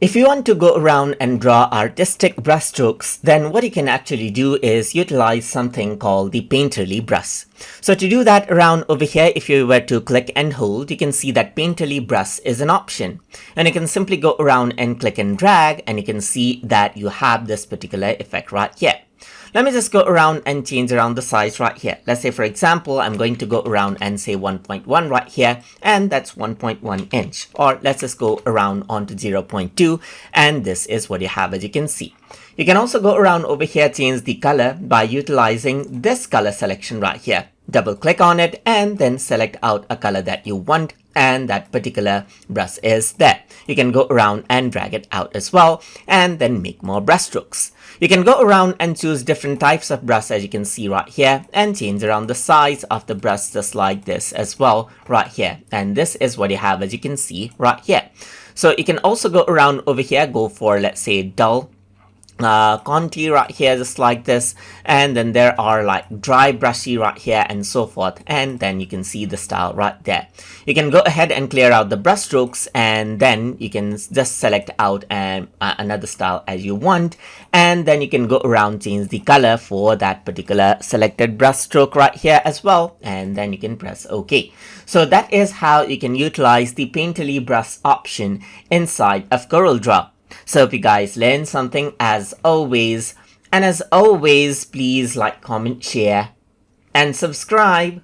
If you want to go around and draw artistic brushstrokes, then what you can actually do is utilize something called the painterly brush. So to do that, around over here, if you were to click and hold, you can see that painterly brush is an option. And you can simply go around and click and drag, and you can see that you have this particular effect right here. Let me just go around and change around the size right here. Let's say, for example, I'm going to go around and say 1.1 right here, and that's 1.1 inch. Or let's just go around onto 0.2, and this is what you have, as you can see. You can also go around over here, change the color by utilizing this color selection right here. Double click on it and then select out a color that you want, and that particular brush is there. You can go around and drag it out as well, and then make more brush strokes. You can go around and choose different types of brush, as you can see right here, and change around the size of the brush just like this as well right here. And this is what you have, as you can see right here. So you can also go around over here, go for, let's say, dull contour right here, just like this, and then there are like dry brushy right here and so forth, and then you can see the style right there. You can go ahead and clear out the brush strokes, and then you can just select out another style as you want, and then you can go around, change the color for that particular selected brush stroke right here as well, and then you can press OK. So that is how you can utilize the painterly brush option inside of Corel Draw. So if you guys learned something as always, and as always, please like, comment, share, and subscribe.